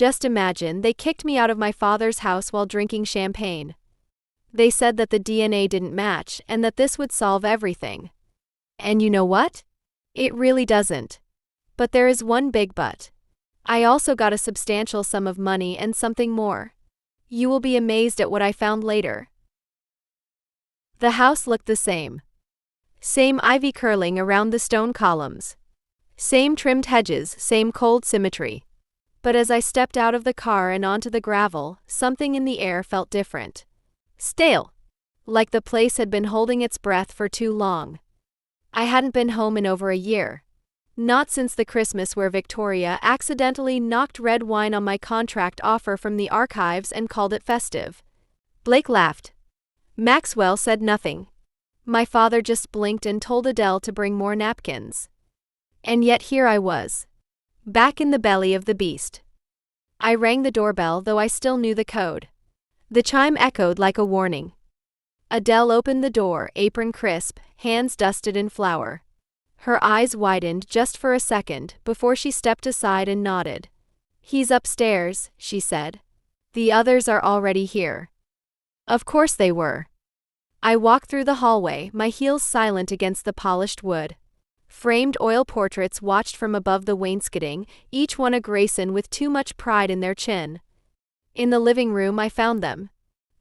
Just imagine, they kicked me out of my father's house while drinking champagne. They said that the DNA didn't match and that this would solve everything. And you know what? It really doesn't. But there is one big but. I also got a substantial sum of money and something more. You will be amazed at what I found later. The house looked the same. Same ivy curling around the stone columns. Same trimmed hedges, same cold symmetry. But as I stepped out of the car and onto the gravel, something in the air felt different. Stale. Like the place had been holding its breath for too long. I hadn't been home in over a year. Not since the Christmas where Victoria accidentally knocked red wine on my contract offer from the archives and called it festive. Blake laughed. Maxwell said nothing. My father just blinked and told Adele to bring more napkins. And yet here I was. Back in the belly of the beast. I rang the doorbell, though I still knew the code. The chime echoed like a warning. Adele opened the door, apron crisp, hands dusted in flour. Her eyes widened just for a second before she stepped aside and nodded. He's upstairs, she said. The others are already here. Of course they were. I walked through the hallway, my heels silent against the polished wood. Framed oil portraits watched from above the wainscoting, each one a Grayson with too much pride in their chin. In the living room I found them.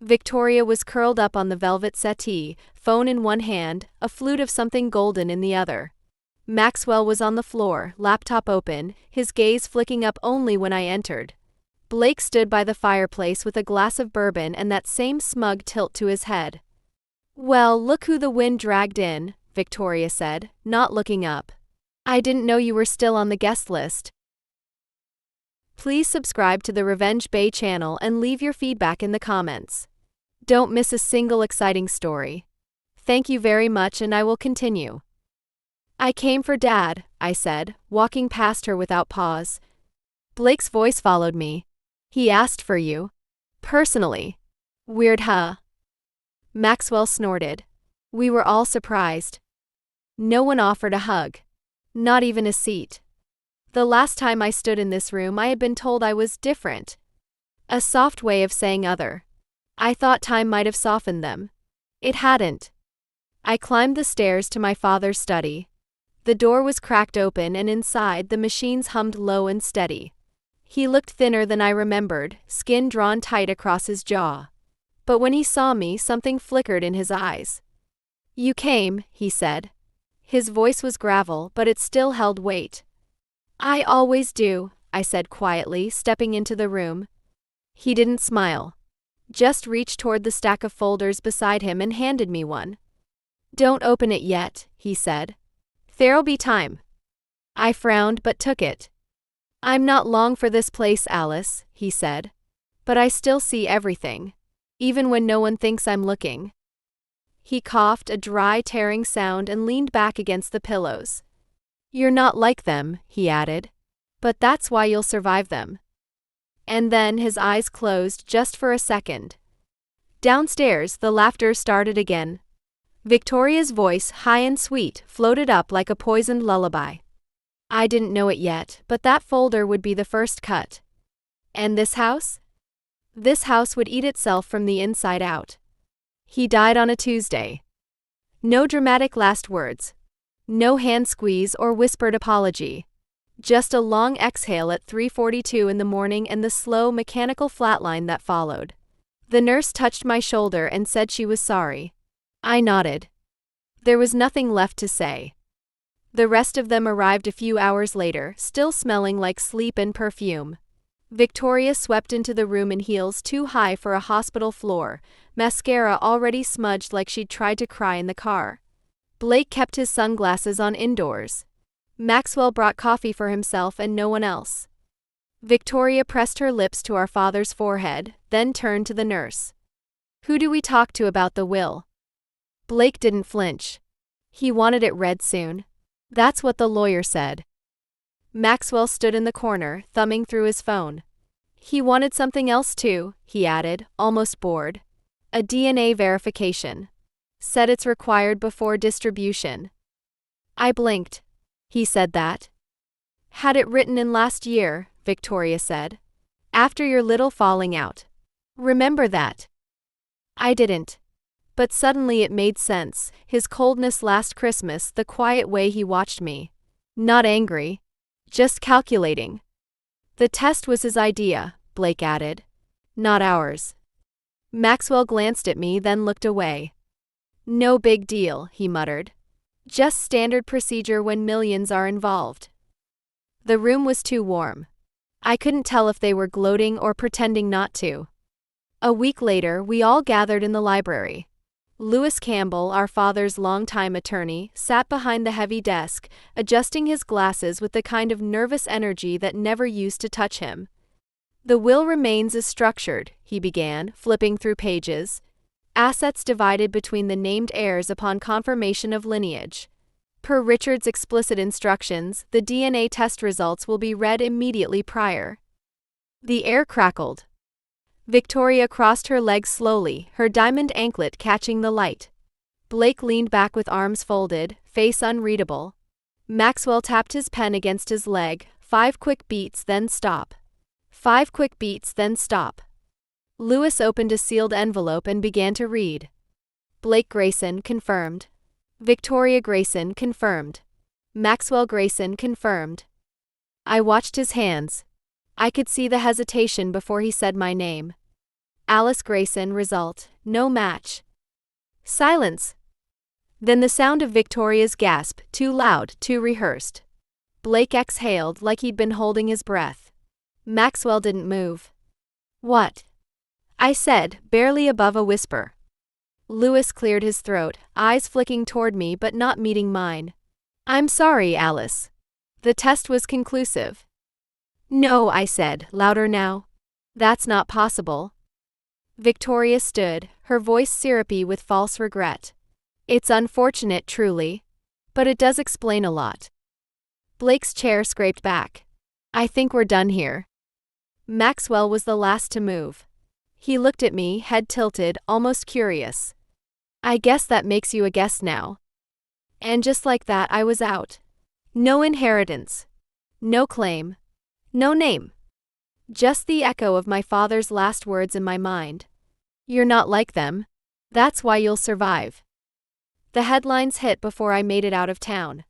Victoria was curled up on the velvet settee, phone in one hand, a flute of something golden in the other. Maxwell was on the floor, laptop open, his gaze flicking up only when I entered. Blake stood by the fireplace with a glass of bourbon and that same smug tilt to his head. Well, look who the wind dragged in, Victoria said, not looking up. I didn't know you were still on the guest list. Please subscribe to the Revenge Bay channel and leave your feedback in the comments. Don't miss a single exciting story. Thank you very much, and I will continue. I came for Dad, I said, walking past her without pause. Blake's voice followed me. He asked for you. Personally. Weird, huh? Maxwell snorted. We were all surprised. No one offered a hug. Not even a seat. The last time I stood in this room I had been told I was different. A soft way of saying other. I thought time might have softened them. It hadn't. I climbed the stairs to my father's study. The door was cracked open and inside the machines hummed low and steady. He looked thinner than I remembered, skin drawn tight across his jaw. But when he saw me, something flickered in his eyes. You came, he said. His voice was gravel, but it still held weight. I always do, I said quietly, stepping into the room. He didn't smile. Just reached toward the stack of folders beside him and handed me one. Don't open it yet, he said. There'll be time. I frowned but took it. I'm not long for this place, Alice, he said. But I still see everything. Even when no one thinks I'm looking. He coughed, a dry, tearing sound, and leaned back against the pillows. You're not like them, he added. But that's why you'll survive them. And then his eyes closed just for a second. Downstairs, the laughter started again. Victoria's voice, high and sweet, floated up like a poisoned lullaby. I didn't know it yet, but that folder would be the first cut. And this house? This house would eat itself from the inside out. He died on a Tuesday. No dramatic last words. No hand squeeze or whispered apology. Just a long exhale at 3:42 in the morning and the slow, mechanical flatline that followed. The nurse touched my shoulder and said she was sorry. I nodded. There was nothing left to say. The rest of them arrived a few hours later, still smelling like sleep and perfume. Victoria swept into the room in heels too high for a hospital floor, mascara already smudged like she'd tried to cry in the car. Blake kept his sunglasses on indoors. Maxwell brought coffee for himself and no one else. Victoria pressed her lips to our father's forehead, then turned to the nurse. Who do we talk to about the will? Blake didn't flinch. He wanted it read soon. That's what the lawyer said. Maxwell stood in the corner, thumbing through his phone. He wanted something else too, he added, almost bored. A DNA verification. Said it's required before distribution. I blinked. He said that. Had it written in last year, Victoria said. After your little falling out. Remember that. I didn't. But suddenly it made sense, his coldness last Christmas, the quiet way he watched me. Not angry. Just calculating. The test was his idea, Blake added. Not ours. Maxwell glanced at me, then looked away. No big deal, he muttered. Just standard procedure when millions are involved. The room was too warm. I couldn't tell if they were gloating or pretending not to. A week later, we all gathered in the library. Lewis Campbell, our father's longtime attorney, sat behind the heavy desk, adjusting his glasses with the kind of nervous energy that never used to touch him. The will remains as structured, he began, flipping through pages. Assets divided between the named heirs upon confirmation of lineage. Per Richard's explicit instructions, the DNA test results will be read immediately prior. The air crackled. Victoria crossed her legs slowly, her diamond anklet catching the light. Blake leaned back with arms folded, face unreadable. Maxwell tapped his pen against his leg, 5 quick beats, then stop. 5 quick beats, then stop. Lewis opened a sealed envelope and began to read. Blake Grayson, confirmed. Victoria Grayson, confirmed. Maxwell Grayson, confirmed. I watched his hands. I could see the hesitation before he said my name. Alice Grayson, result, no match. Silence. Then the sound of Victoria's gasp, too loud, too rehearsed. Blake exhaled like he'd been holding his breath. Maxwell didn't move. What? I said, barely above a whisper. Lewis cleared his throat, eyes flicking toward me but not meeting mine. I'm sorry, Alice. The test was conclusive. No, I said, louder now. That's not possible. Victoria stood, her voice syrupy with false regret. It's unfortunate, truly. But it does explain a lot. Blake's chair scraped back. I think we're done here. Maxwell was the last to move. He looked at me, head tilted, almost curious. I guess that makes you a guest now. And just like that, I was out. No inheritance. No claim. No name. Just the echo of my father's last words in my mind. You're not like them. That's why you'll survive. The headlines hit before I made it out of town.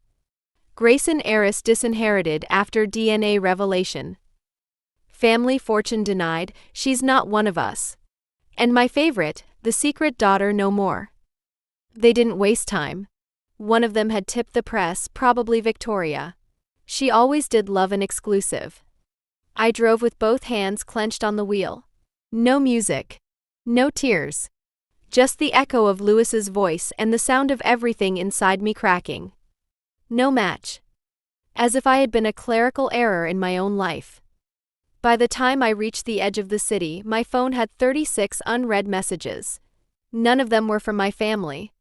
Grayson heiress disinherited after DNA revelation. Family fortune denied, she's not one of us. And my favorite, the secret daughter no more. They didn't waste time. One of them had tipped the press, probably Victoria. She always did love an exclusive. I drove with both hands clenched on the wheel. No music. No tears. Just the echo of Lewis's voice and the sound of everything inside me cracking. No match. As if I had been a clerical error in my own life. By the time I reached the edge of the city, my phone had 36 unread messages. None of them were from my family.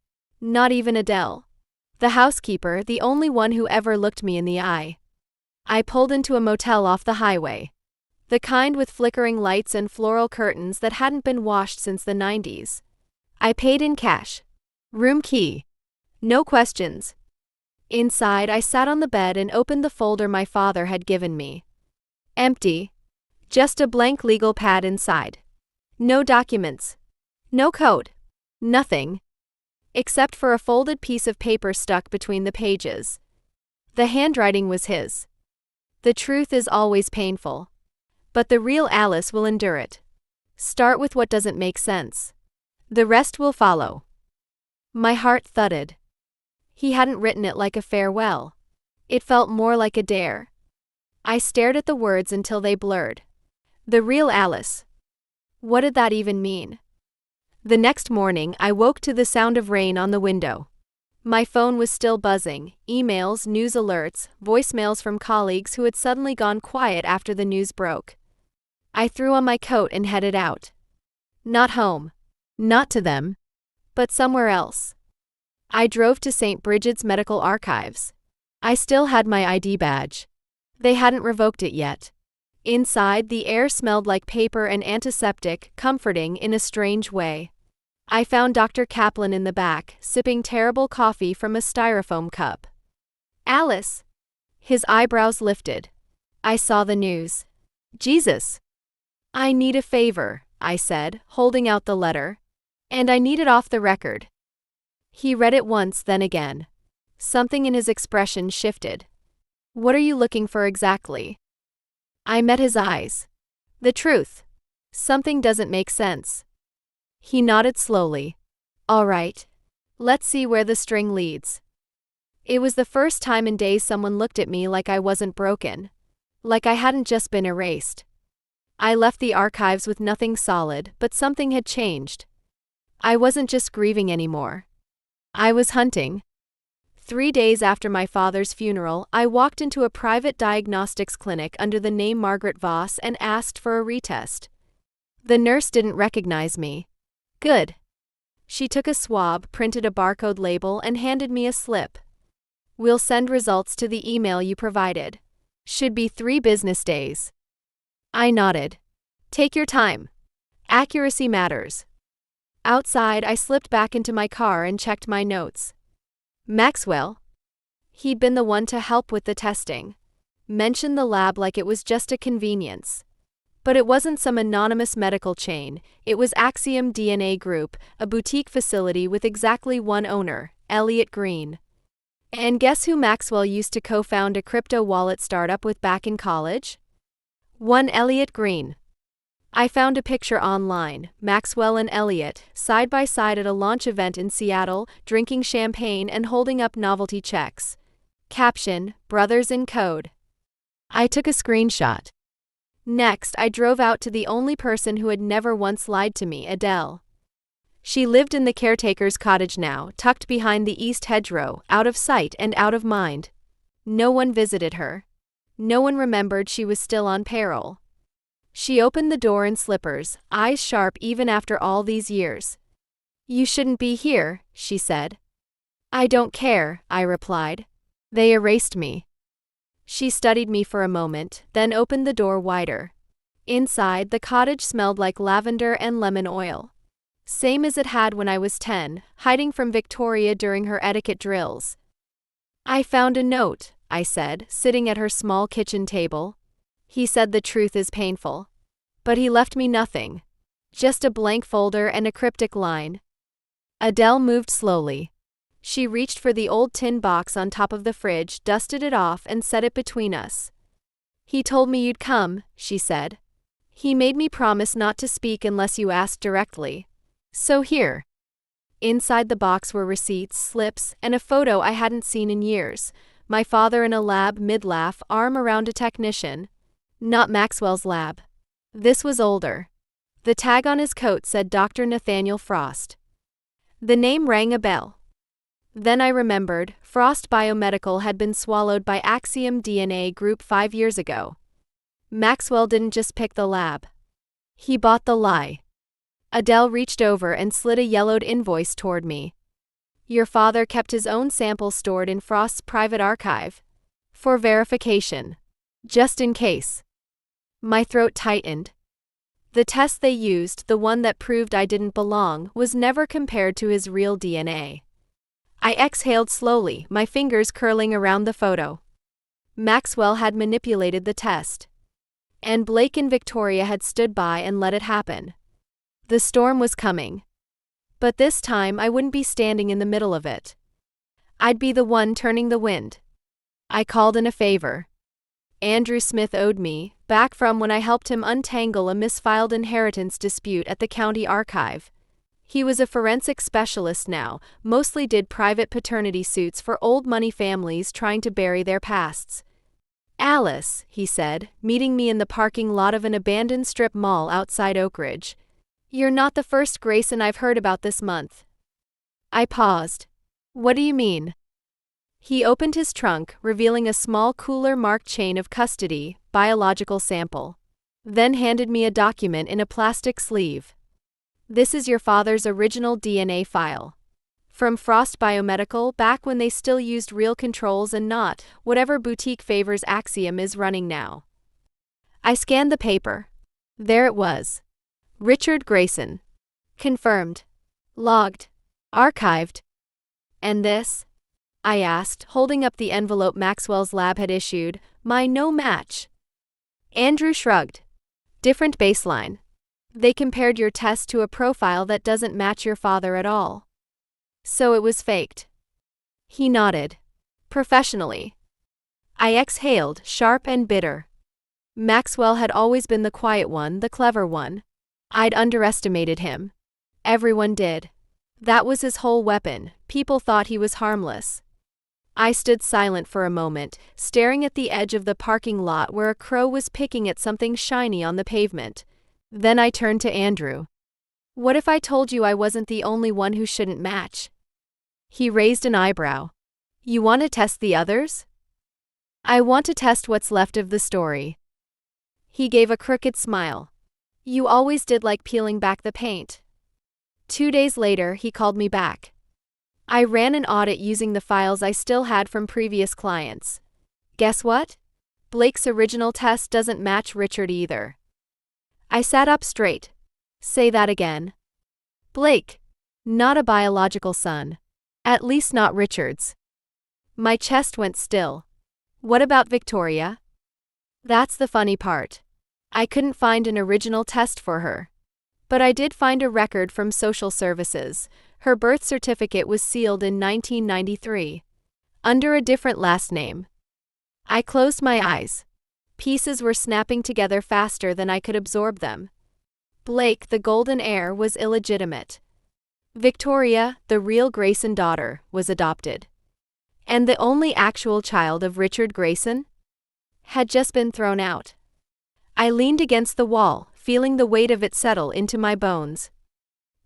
Not even Adele. The housekeeper, the only one who ever looked me in the eye. I pulled into a motel off the highway. The kind with flickering lights and floral curtains that hadn't been washed since the 90s. I paid in cash. Room key. No questions. Inside, I sat on the bed and opened the folder my father had given me. Empty. Just a blank legal pad inside. No documents. No code. Nothing. Except for a folded piece of paper stuck between the pages. The handwriting was his. The truth is always painful. But the real Alice will endure it. Start with what doesn't make sense. The rest will follow. My heart thudded. He hadn't written it like a farewell. It felt more like a dare. I stared at the words until they blurred. The real Alice. What did that even mean? The next morning, I woke to the sound of rain on the window. My phone was still buzzing, emails, news alerts, voicemails from colleagues who had suddenly gone quiet after the news broke. I threw on my coat and headed out. Not home. Not to them. But somewhere else. I drove to St. Bridget's Medical Archives. I still had my ID badge. They hadn't revoked it yet. Inside, the air smelled like paper and antiseptic, comforting in a strange way. I found Dr. Kaplan in the back, sipping terrible coffee from a styrofoam cup. Alice! His eyebrows lifted. I saw the news. Jesus! I need a favor, I said, holding out the letter. And I need it off the record. He read it once, then again. Something in his expression shifted. What are you looking for exactly? I met his eyes. The truth. Something doesn't make sense. He nodded slowly. All right. Let's see where the string leads. It was the first time in days someone looked at me like I wasn't broken. Like I hadn't just been erased. I left the archives with nothing solid, but something had changed. I wasn't just grieving anymore. I was hunting. 3 days after my father's funeral, I walked into a private diagnostics clinic under the name Margaret Voss and asked for a retest. The nurse didn't recognize me. Good. She took a swab, printed a barcode label, and handed me a slip. We'll send results to the email you provided. Should be 3 business days. I nodded. Take your time. Accuracy matters. Outside, I slipped back into my car and checked my notes. Maxwell? He'd been the one to help with the testing. Mentioned the lab like it was just a convenience. But it wasn't some anonymous medical chain, it was Axiom DNA Group, a boutique facility with exactly one owner, Elliot Green. And guess who Maxwell used to co-found a crypto wallet startup with back in college? One Elliot Green. I found a picture online, Maxwell and Elliot, side by side at a launch event in Seattle, drinking champagne and holding up novelty checks. Caption, Brothers in Code. I took a screenshot. Next, I drove out to the only person who had never once lied to me, Adele. She lived in the caretaker's cottage now, tucked behind the east hedgerow, out of sight and out of mind. No one visited her. No one remembered she was still on payroll. She opened the door in slippers, eyes sharp even after all these years. You shouldn't be here, she said. I don't care, I replied. They erased me. She studied me for a moment, then opened the door wider. Inside, the cottage smelled like lavender and lemon oil. Same as it had when I was 10, hiding from Victoria during her etiquette drills. I found a note, I said, sitting at her small kitchen table. He said the truth is painful. But he left me nothing. Just a blank folder and a cryptic line. Adele moved slowly. She reached for the old tin box on top of the fridge, dusted it off, and set it between us. He told me you'd come, she said. He made me promise not to speak unless you asked directly. So here. Inside the box were receipts, slips, and a photo I hadn't seen in years. My father in a lab, mid-laugh, arm around a technician. Not Maxwell's lab. This was older. The tag on his coat said Dr. Nathaniel Frost. The name rang a bell. Then I remembered, Frost Biomedical had been swallowed by Axiom DNA Group 5 years ago. Maxwell didn't just pick the lab. He bought the lie. Adele reached over and slid a yellowed invoice toward me. Your father kept his own samples stored in Frost's private archive. For verification. Just in case. My throat tightened. The test they used, the one that proved I didn't belong, was never compared to his real DNA. I exhaled slowly, my fingers curling around the photo. Maxwell had manipulated the test. And Blake and Victoria had stood by and let it happen. The storm was coming. But this time I wouldn't be standing in the middle of it. I'd be the one turning the wind. I called in a favor. Andrew Smith owed me, back from when I helped him untangle a misfiled inheritance dispute at the county archive. He was a forensic specialist now, mostly did private paternity suits for old money families trying to bury their pasts. Alice, he said, meeting me in the parking lot of an abandoned strip mall outside Oak Ridge. You're not the first Grayson I've heard about this month. I paused. What do you mean? He opened his trunk, revealing a small cooler-marked chain of custody, biological sample. Then handed me a document in a plastic sleeve. This is your father's original DNA file. From Frost Biomedical, back when they still used real controls and not whatever boutique favors Axiom is running now. I scanned the paper. There it was. Richard Grayson. Confirmed. Logged. Archived. And this? I asked, holding up the envelope Maxwell's lab had issued, my no match. Andrew shrugged. Different baseline. They compared your test to a profile that doesn't match your father at all. So it was faked. He nodded. Professionally. I exhaled, sharp and bitter. Maxwell had always been the quiet one, the clever one. I'd underestimated him. Everyone did. That was his whole weapon. People thought he was harmless. I stood silent for a moment, staring at the edge of the parking lot where a crow was picking at something shiny on the pavement. Then I turned to Andrew. What if I told you I wasn't the only one who shouldn't match? He raised an eyebrow. You want to test the others? I want to test what's left of the story. He gave a crooked smile. You always did like peeling back the paint. 2 days later, he called me back. I ran an audit using the files I still had from previous clients. Guess what? Blake's original test doesn't match Richard either. I sat up straight. Say that again. Blake. Not a biological son. At least not Richard's. My chest went still. What about Victoria? That's the funny part. I couldn't find an original test for her. But I did find a record from social services. Her birth certificate was sealed in 1993. Under a different last name. I closed my eyes. Pieces were snapping together faster than I could absorb them. Blake, the golden heir, was illegitimate. Victoria, the real Grayson daughter, was adopted. And the only actual child of Richard Grayson had just been thrown out. I leaned against the wall, feeling the weight of it settle into my bones.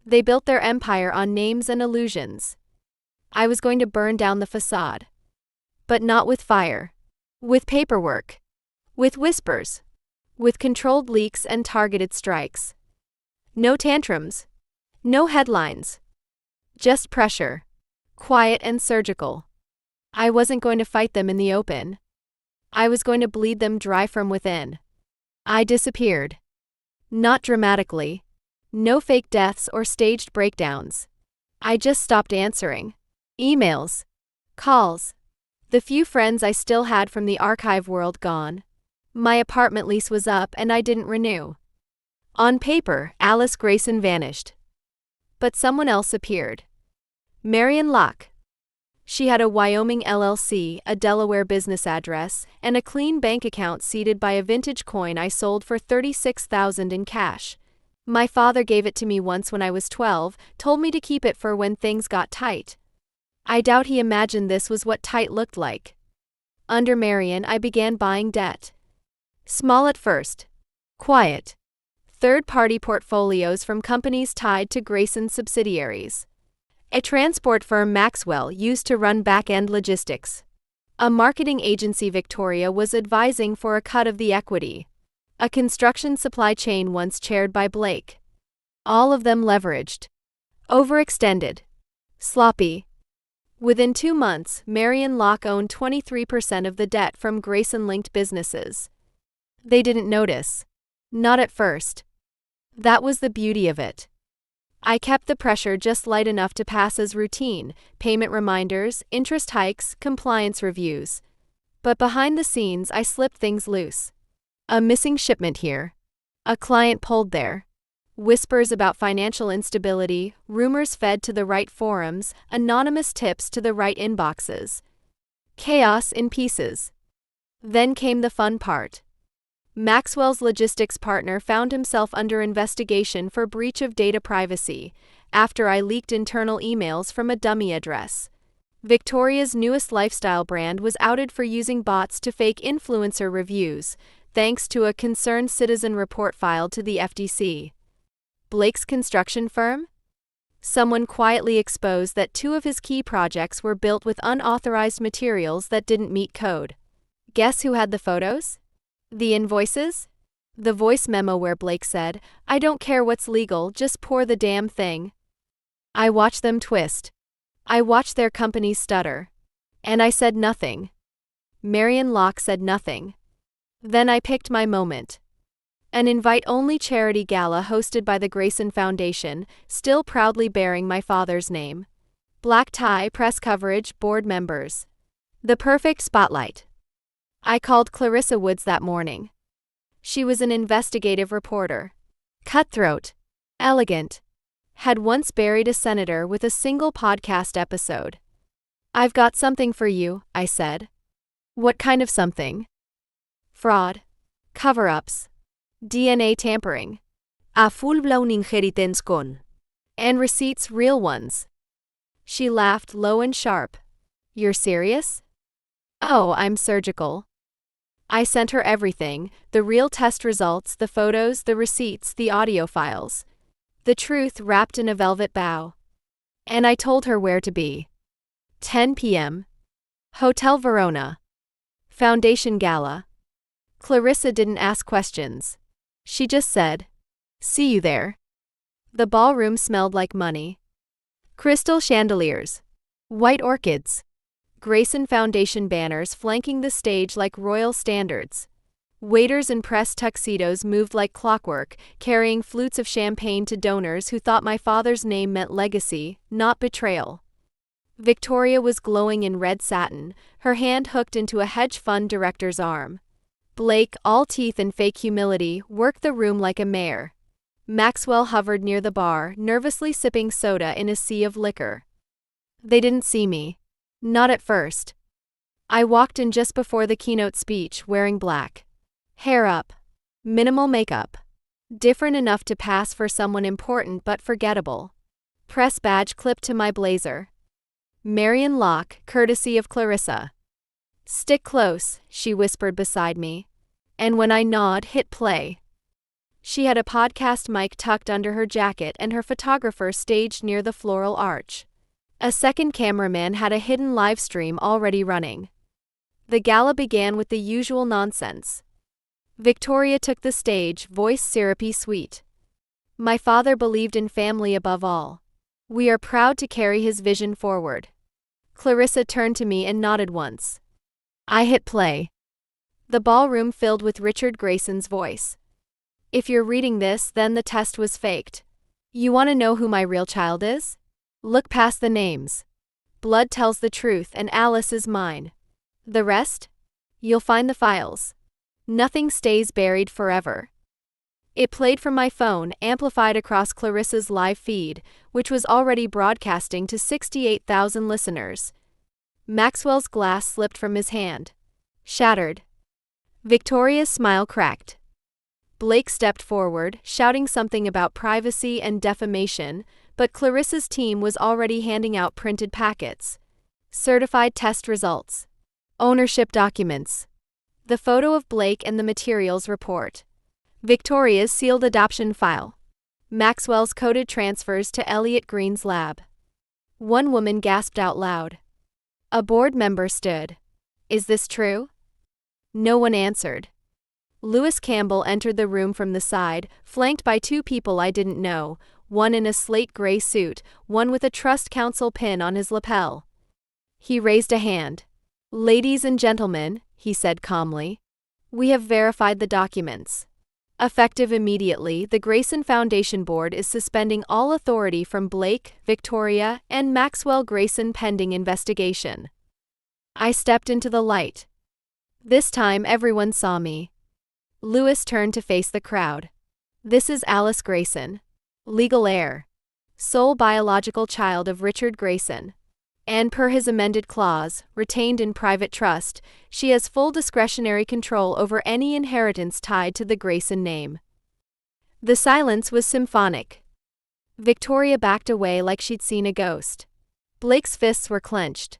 They built their empire on names and illusions. I was going to burn down the facade. But not with fire. With paperwork. With whispers. With controlled leaks and targeted strikes. No tantrums. No headlines. Just pressure. Quiet and surgical. I wasn't going to fight them in the open. I was going to bleed them dry from within. I disappeared. Not dramatically. No fake deaths or staged breakdowns. I just stopped answering. Emails. Calls. The few friends I still had from the archive world gone. My apartment lease was up and I didn't renew. On paper, Alice Grayson vanished. But someone else appeared. Marion Locke. She had a Wyoming LLC, a Delaware business address, and a clean bank account seated by a vintage coin I sold for $36,000 in cash. My father gave it to me once when I was 12, told me to keep it for when things got tight. I doubt he imagined this was what tight looked like. Under Marion, I began buying debt. Small at first. Quiet. Third-party portfolios from companies tied to Grayson's subsidiaries. A transport firm Maxwell used to run back-end logistics. A marketing agency Victoria was advising for a cut of the equity. A construction supply chain once chaired by Blake. All of them leveraged. Overextended. Sloppy. Within 2 months, Marion Locke owned 23% of the debt from Grayson-linked businesses. They didn't notice. Not at first. That was the beauty of it. I kept the pressure just light enough to pass as routine, payment reminders, interest hikes, compliance reviews. But behind the scenes, I slipped things loose. A missing shipment here. A client pulled there. Whispers about financial instability, rumors fed to the right forums, anonymous tips to the right inboxes. Chaos in pieces. Then came the fun part. Maxwell's logistics partner found himself under investigation for breach of data privacy, after I leaked internal emails from a dummy address. Victoria's newest lifestyle brand was outed for using bots to fake influencer reviews, thanks to a concerned citizen report filed to the FTC. Blake's construction firm? Someone quietly exposed that 2 of his key projects were built with unauthorized materials that didn't meet code. Guess who had the photos? The invoices? The voice memo where Blake said, "I don't care what's legal, just pour the damn thing." I watched them twist. I watched their companies stutter. And I said nothing. Marion Locke said nothing. Then I picked my moment. An invite-only charity gala hosted by the Grayson Foundation, still proudly bearing my father's name. Black tie, press coverage, board members. The perfect spotlight. I called Clarissa Woods that morning. She was an investigative reporter. Cutthroat. Elegant. Had once buried a senator with a single podcast episode. "I've got something for you," I said. "What kind of something?" "Fraud. Cover-ups. DNA tampering. A full-blown inheritance con. And receipts, real ones." She laughed low and sharp. "You're serious?" "Oh, I'm surgical." I sent her everything, the real test results, the photos, the receipts, the audio files. The truth wrapped in a velvet bow. And I told her where to be. 10 p.m. Hotel Verona. Foundation Gala. Clarissa didn't ask questions. She just said, "See you there." The ballroom smelled like money. Crystal chandeliers. White orchids. Grayson Foundation banners flanking the stage like royal standards. Waiters in press tuxedos moved like clockwork, carrying flutes of champagne to donors who thought my father's name meant legacy, not betrayal. Victoria was glowing in red satin, her hand hooked into a hedge fund director's arm. Blake, all teeth and fake humility, worked the room like a mayor. Maxwell hovered near the bar, nervously sipping soda in a sea of liquor. They didn't see me. Not at first. I walked in just before the keynote speech, wearing black. Hair up. Minimal makeup. Different enough to pass for someone important but forgettable. Press badge clipped to my blazer. Marion Locke, courtesy of Clarissa. "Stick close," she whispered beside me. And when I nod, hit play. She had a podcast mic tucked under her jacket and her photographer staged near the floral arch. A second cameraman had a hidden live stream already running. The gala began with the usual nonsense. Victoria took the stage, voice syrupy sweet. "My father believed in family above all. We are proud to carry his vision forward." Clarissa turned to me and nodded once. I hit play. The ballroom filled with Richard Grayson's voice. "If you're reading this, then the test was faked. You want to know who my real child is? Look past the names. Blood tells the truth and Alice is mine. The rest? You'll find the files. Nothing stays buried forever." It played from my phone, amplified across Clarissa's live feed, which was already broadcasting to 68,000 listeners. Maxwell's glass slipped from his hand. Shattered. Victoria's smile cracked. Blake stepped forward, shouting something about privacy and defamation, but Clarissa's team was already handing out printed packets. Certified test results. Ownership documents. The photo of Blake and the materials report. Victoria's sealed adoption file. Maxwell's coded transfers to Elliot Green's lab. One woman gasped out loud. A board member stood. "Is this true?" No one answered. Lewis Campbell entered the room from the side, flanked by two people I didn't know, one in a slate gray suit, one with a Trust Council pin on his lapel. He raised a hand. "Ladies and gentlemen," he said calmly, "we have verified the documents. Effective immediately, the Grayson Foundation Board is suspending all authority from Blake, Victoria, and Maxwell Grayson pending investigation." I stepped into the light. This time everyone saw me. Lewis turned to face the crowd. "This is Alice Grayson. Legal heir. Sole biological child of Richard Grayson. And per his amended clause, retained in private trust, she has full discretionary control over any inheritance tied to the Grayson name." The silence was symphonic. Victoria backed away like she'd seen a ghost. Blake's fists were clenched.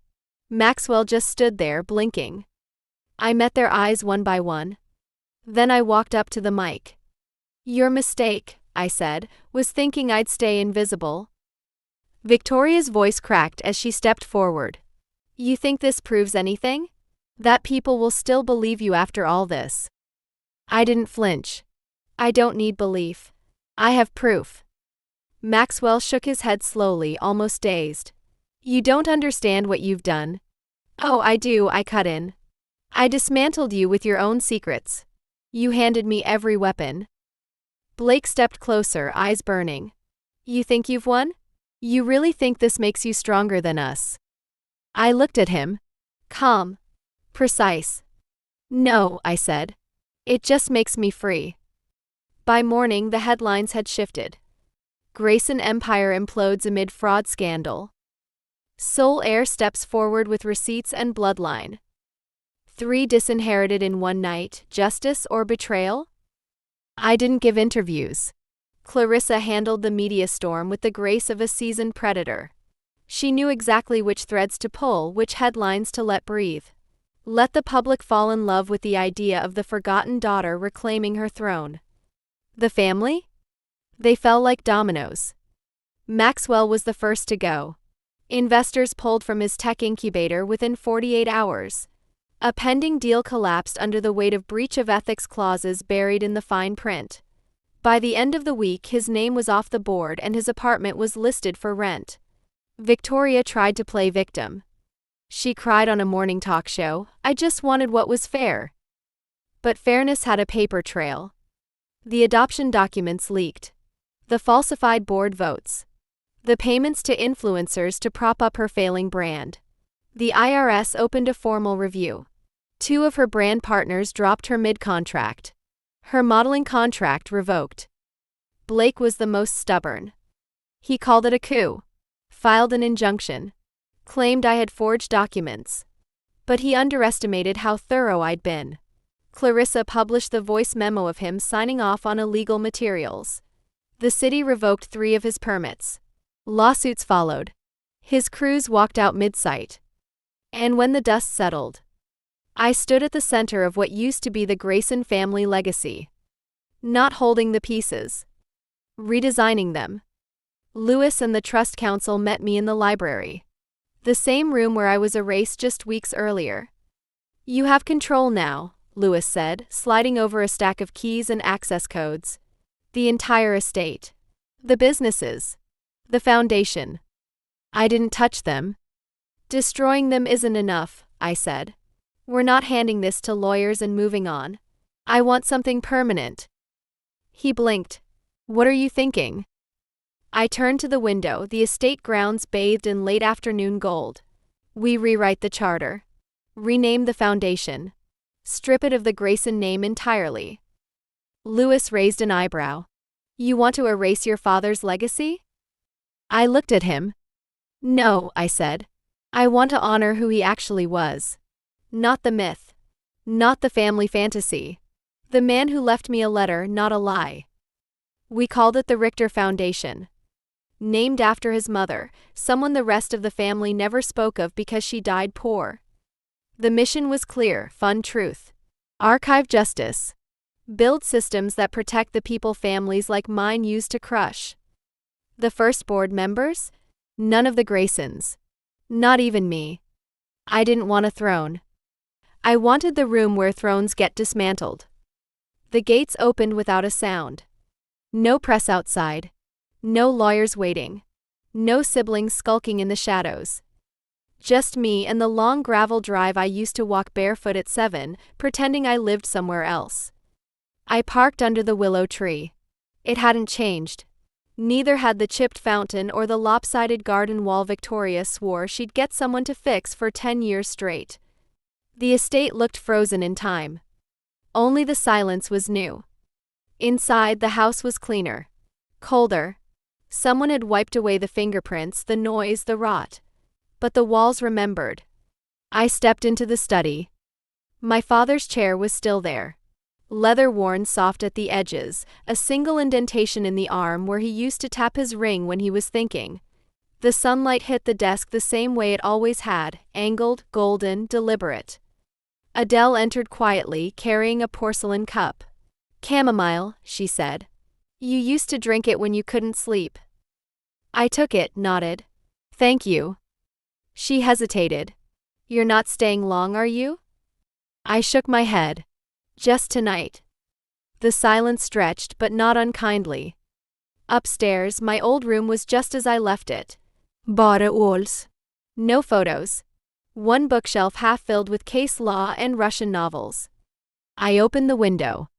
Maxwell just stood there, blinking. I met their eyes one by one. Then I walked up to the mic. "Your mistake," I said, "was thinking I'd stay invisible." Victoria's voice cracked as she stepped forward. "You think this proves anything? That people will still believe you after all this?" I didn't flinch. "I don't need belief. I have proof." Maxwell shook his head slowly, almost dazed. "You don't understand what you've done." "Oh, I do," I cut in. "I dismantled you with your own secrets. You handed me every weapon." Blake stepped closer, eyes burning. "You think you've won? You really think this makes you stronger than us?" I looked at him. Calm. Precise. "No," I said. It just makes me free. By morning, the headlines had shifted. Grayson Empire implodes amid fraud scandal. Sole heir steps forward with receipts and bloodline. 3 disinherited in one night, justice or betrayal? I didn't give interviews. Clarissa handled the media storm with the grace of a seasoned predator. She knew exactly which threads to pull, which headlines to let breathe. Let the public fall in love with the idea of the forgotten daughter reclaiming her throne. The family? They fell like dominoes. Maxwell was the first to go. Investors pulled from his tech incubator within 48 hours. A pending deal collapsed under the weight of breach of ethics clauses buried in the fine print. By the end of the week, his name was off the board and his apartment was listed for rent. Victoria tried to play victim. She cried on a morning talk show, "I just wanted what was fair." But fairness had a paper trail. The adoption documents leaked. The falsified board votes. The payments to influencers to prop up her failing brand. The IRS opened a formal review. 2 of her brand partners dropped her mid-contract. Her modeling contract revoked. Blake was the most stubborn. He called it a coup. Filed an injunction. Claimed I had forged documents. But he underestimated how thorough I'd been. Clarissa published the voice memo of him signing off on illegal materials. The city revoked 3 of his permits. Lawsuits followed. His crews walked out mid-sight. And when the dust settled, I stood at the center of what used to be the Grayson family legacy. Not holding the pieces. Redesigning them. Lewis and the Trust Council met me in the library. The same room where I was erased just weeks earlier. "You have control now," Lewis said, sliding over a stack of keys and access codes. "The entire estate. The businesses. The foundation." I didn't touch them. "Destroying them isn't enough," I said. "We're not handing this to lawyers and moving on. I want something permanent." He blinked. "What are you thinking?" I turned to the window, the estate grounds bathed in late afternoon gold. We rewrite the charter. Rename the foundation. Strip it of the Grayson name entirely. Lewis raised an eyebrow. "You want to erase your father's legacy?" I looked at him. "No," I said. "I want to honor who he actually was. Not the myth. Not the family fantasy. The man who left me a letter, not a lie." We called it the Richter Foundation. Named after his mother, someone the rest of the family never spoke of because she died poor. The mission was clear: fund truth. Archive justice. Build systems that protect the people families like mine used to crush. The first board members? None of the Graysons. Not even me. I didn't want a throne. I wanted the room where thrones get dismantled. The gates opened without a sound. No press outside. No lawyers waiting. No siblings skulking in the shadows. Just me and the long gravel drive I used to walk barefoot at 7, pretending I lived somewhere else. I parked under the willow tree. It hadn't changed. Neither had the chipped fountain or the lopsided garden wall Victoria swore she'd get someone to fix for 10 years straight. The estate looked frozen in time. Only the silence was new. Inside, the house was cleaner. Colder. Someone had wiped away the fingerprints, the noise, the rot. But the walls remembered. I stepped into the study. My father's chair was still there. Leather worn soft at the edges, a single indentation in the arm where he used to tap his ring when he was thinking. The sunlight hit the desk the same way it always had, angled, golden, deliberate. Adele entered quietly, carrying a porcelain cup. "Chamomile," she said. "You used to drink it when you couldn't sleep." I took it, nodded. "Thank you." She hesitated. "You're not staying long, are you?" I shook my head. "Just tonight." The silence stretched, but not unkindly. Upstairs, my old room was just as I left it. Bara walls. No photos. One bookshelf half filled with case law and Russian novels. I opened the window.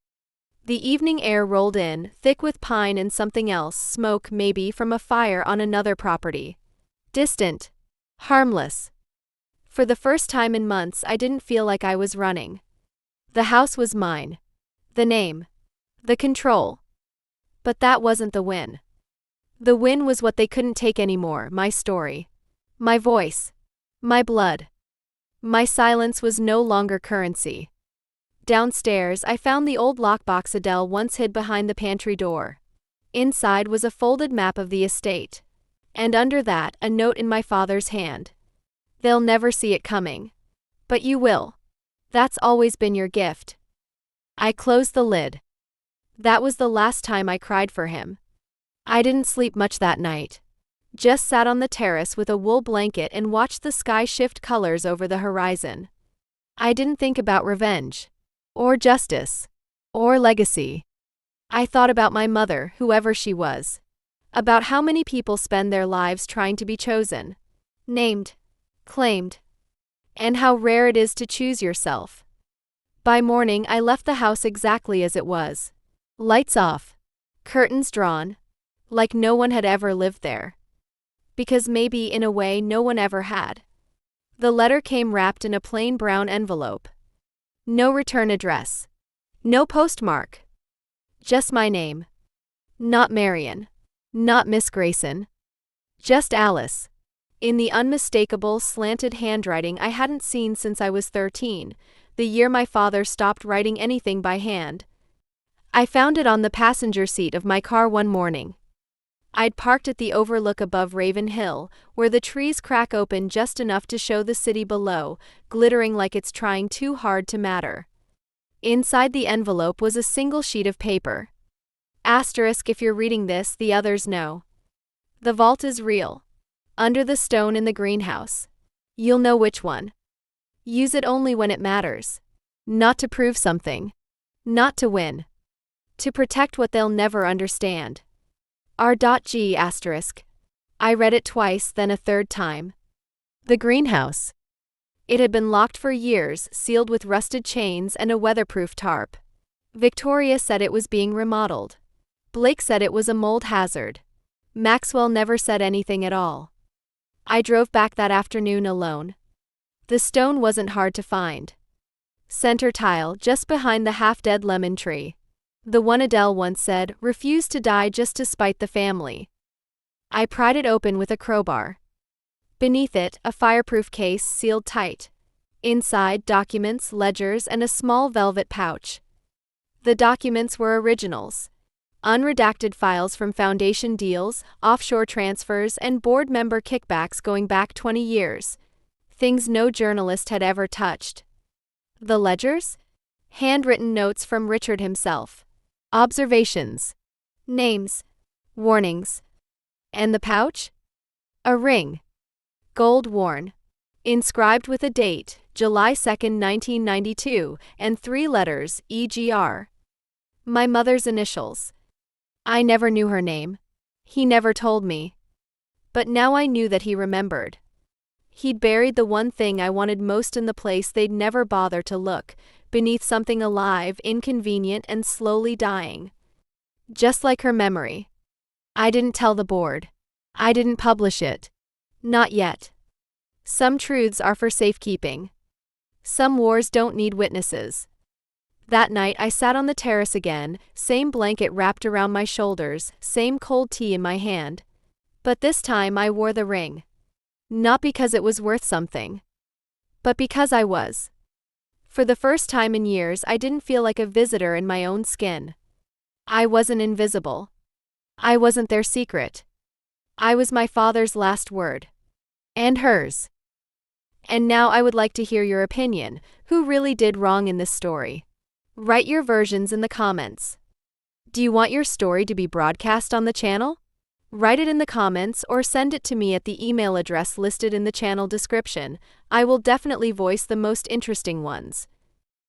The evening air rolled in, thick with pine and something else, smoke maybe from a fire on another property. Distant. Harmless. For the first time in months, I didn't feel like I was running. The house was mine. The name. The control. But that wasn't the win. The win was what they couldn't take anymore, my story. My voice. My blood. My silence was no longer currency. Downstairs, I found the old lockbox Adele once hid behind the pantry door. Inside was a folded map of the estate. And under that, a note in my father's hand. They'll never see it coming. But you will. That's always been your gift. I closed the lid. That was the last time I cried for him. I didn't sleep much that night. Just sat on the terrace with a wool blanket and watched the sky shift colors over the horizon. I didn't think about revenge. Or justice. Or legacy. I thought about my mother, whoever she was. About how many people spend their lives trying to be chosen. Named. Claimed. And how rare it is to choose yourself. By morning, I left the house exactly as it was. Lights off. Curtains drawn. Like no one had ever lived there. Because maybe, in a way, no one ever had. The letter came wrapped in a plain brown envelope. No return address. No postmark. Just my name. Not Marion. Not Miss Grayson. Just Alice. In the unmistakable, slanted handwriting I hadn't seen since I was 13, the year my father stopped writing anything by hand. I found it on the passenger seat of my car one morning. I'd parked at the overlook above Raven Hill, where the trees crack open just enough to show the city below, glittering like it's trying too hard to matter. Inside the envelope was a single sheet of paper. Asterisk, if you're reading this, the others know. The vault is real. Under the stone in the greenhouse. You'll know which one. Use it only when it matters. Not to prove something. Not to win. To protect what they'll never understand. R.G. asterisk. I read it twice, then a third time. The greenhouse. It had been locked for years, sealed with rusted chains and a weatherproof tarp. Victoria said it was being remodeled. Blake said it was a mold hazard. Maxwell never said anything at all. I drove back that afternoon alone. The stone wasn't hard to find. Center tile, just behind the half-dead lemon tree. The one Adele once said, refused to die just to spite the family. I pried it open with a crowbar. Beneath it, a fireproof case sealed tight. Inside, documents, ledgers, and a small velvet pouch. The documents were originals. Unredacted files from foundation deals, offshore transfers, and board member kickbacks going back 20 years. Things no journalist had ever touched. The ledgers? Handwritten notes from Richard himself. Observations. Names. Warnings. And the pouch? A ring. Gold worn. Inscribed with a date, July 2, 1992, and 3 letters, EGR. My mother's initials. I never knew her name. He never told me. But now I knew that he remembered. He'd buried the one thing I wanted most in the place they'd never bother to look, beneath something alive, inconvenient, and slowly dying. Just like her memory. I didn't tell the board. I didn't publish it. Not yet. Some truths are for safekeeping. Some wars don't need witnesses. That night I sat on the terrace again, same blanket wrapped around my shoulders, same cold tea in my hand. But this time I wore the ring. Not because it was worth something. But because I was. For the first time in years I didn't feel like a visitor in my own skin. I wasn't invisible. I wasn't their secret. I was my father's last word. And hers. And now I would like to hear your opinion. Who really did wrong in this story? Write your versions in the comments. Do you want your story to be broadcast on the channel? Write it in the comments or send it to me at the email address listed in the channel description. I will definitely voice the most interesting ones.